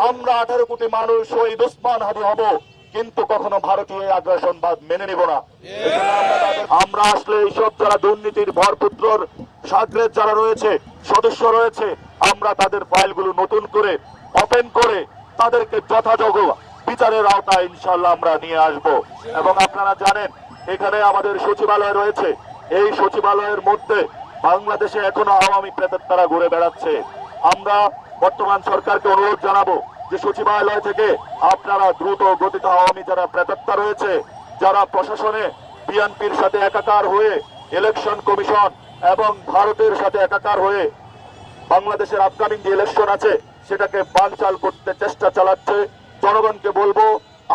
আমরা 18 কোটি মানুষ শহীদ ওসমান হাদি হব, কিন্তু কখনো ভারতীয় আগ্রাসনবাদ মেনে নিব না। আমরা আসলে এইসব যারা দুর্নীতির ভরপুত্রর সাগরেদ যারা রয়েছে, সদস্য রয়েছে, আমরা তাদের ফাইলগুলো নতুন করে ওপেন করে তাদেরকে যথাযোগ্য বিচারের আওতায় ইনশাআল্লাহ আমরা নিয়ে আসব। এবং আপনারা জানেন এখানে আমাদের সচিবালয় রয়েছে, এই সচিবালয়ের মধ্যে বাংলাদেশে এখনো আওয়ামী প্রেতাত্মারা ঘুরে বেড়াচ্ছে। আমরা বর্তমান সরকারকে অনুরোধ জানাবো যে সচিবালয় থেকে আপনারা দ্রুত গতিতে আওয়ামী যারা প্রেতাত্মা রয়েছে, যারা প্রশাসনে বিএনপির সাথে একাকার হয়ে ইলেকশন কমিশন এবং ভারতের সাথে একাকার হয়ে বাংলাদেশের আপকামিং যে ইলেকশন আছে সেটাকে বানচাল করতে চেষ্টা চালাচ্ছে, জনগণকে বলবো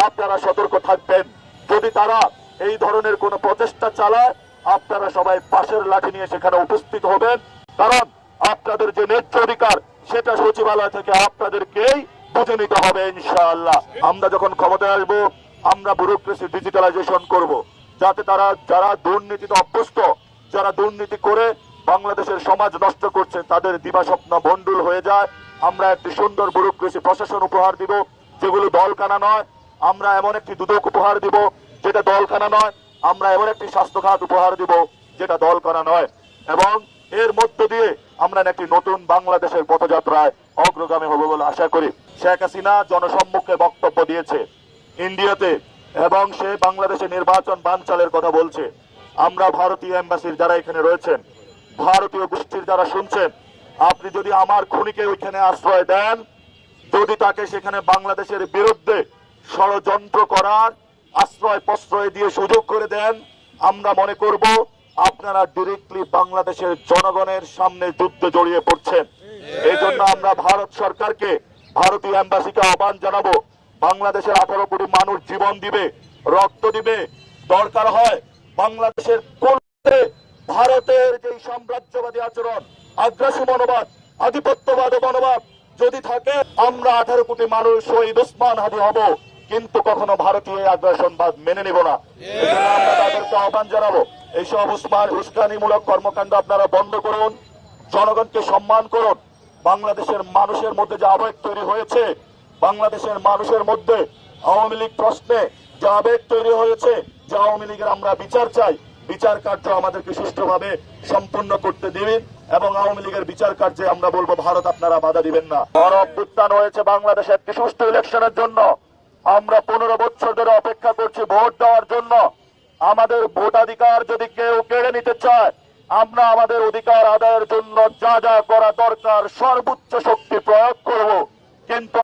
আপনারা সতর্ক থাকবেন। যদি তারা এই ধরনের কোন প্রচেষ্টা চালায় আপনারা সবাই পাশের লাঠি নিয়ে সেখানে উপস্থিত হবেন, কারণ আপনাদের যে ন্যায্য অধিকার সেটা সচিবালয় থেকে আপনাদেরকেই বুঝে নিতে হবে ইনশাআল্লাহ। আমরা যখন ক্ষমতায় আসবো আমরা ব্যুরোক্রেসি ডিজিটালাইজেশন করব, যাতে তারা যারা দুর্নীতিতে অভ্যস্ত, যারা দুর্নীতি করে বাংলাদেশের সমাজ নষ্ট করছে তাদের দিবাস্বপ্ন ভণ্ডুল হয়ে যায়। আমরা একটি সুন্দর ব্যুরোক্রেসি প্রশাসন উপহার দিব যেগুলো দলকানা নয়। আমরা এমন একটি দুদক উপহার দিব যেটা দলকানা নয়। আমরা এমন একটি স্বাস্থ্য খাত উপহার দিব যেটা দলকানা নয়। এবং এর মধ্য দিয়ে আমরা একটি নতুন বাংলাদেশের পথযাত্রায় অগ্রগামী হব বলে আশা করি। শেখ হাসিনা জনসম্মুখে বক্তব্য দিয়েছে ইন্ডিয়াতে এবং সে বাংলাদেশে নির্বাচন বানচালের কথা বলছে। আমরা ভারতীয় এম্বাসির যারা এখানে রয়েছেন, ভারতীয় গোষ্ঠীর যারা শুনছেন, আপনি যদি আমার খুনিকে ওইখানে আশ্রয় দেন, যদি তাকে সেখানে বাংলাদেশের বিরুদ্ধে ষড়যন্ত্র করার আশ্রয় প্রশ্রয় দিয়ে সুযোগ করে দেন, আমরা মনে করব আপনারা ডিরেক্টলি বাংলাদেশের জনগণের সামনে যুদ্ধে জড়িয়ে পড়ছেন। এই জন্য আমরা ভারত সরকারকে, ভারতীয় এম্বাসিকে আহ্বান জানাবো, বাংলাদেশের 18 কোটি মানুষ জীবন দিবে, রক্ত দিবে, দরকার হয় বাংলাদেশের কোলে ভারতের যে সাম্রাজ্যবাদী আচরণ, আগ্রাসী মনোভাব, আধিপত্যবাদ মনোভাব যদি থাকে, আমরা 18 কোটি মানুষ শহীদ ওসমান হাদি হব, কিন্তু কখনো ভারতীয় আগ্রাসনবাদ মেনে নিব না। আমরা তাদেরকে আহ্বান জানাবো এইসব উস্কানিমূলক কর্মকাণ্ড আপনারা বন্ধ করুন, জনগণকে সম্মান করুন। বাংলাদেশের মানুষের মধ্যে যে আবেগ তৈরি হয়েছে, বাংলাদেশের মানুষের মধ্যে আওয়ামী লীগ প্রশ্নে যে আবেগ তৈরি হয়েছে, যে আওয়ামী লীগের আমরা বিচার চাই, বিচার কার্য আমাদেরকে সুষ্ঠুভাবে সম্পূর্ণ করতে দিবেন এবং আওয়ামী লীগের বিচার কার্যে আমরা বলবো ভারত আপনারা বাধা দিবেন না। বড় অভ্যুত্থান হয়েছে বাংলাদেশে একটি সুষ্ঠু ইলেকশনের জন্য। আমরা 15 বছর ধরে অপেক্ষা করছি ভোট দেওয়ার জন্য। আমাদের ভোটাধিকার যদি কেউ কেড়ে নিতে চায়, আমরা আমাদের অধিকার আদায়ের জন্য যা যা করা দরকার সর্বোচ্চ শক্তি প্রয়োগ করব, কিন্তু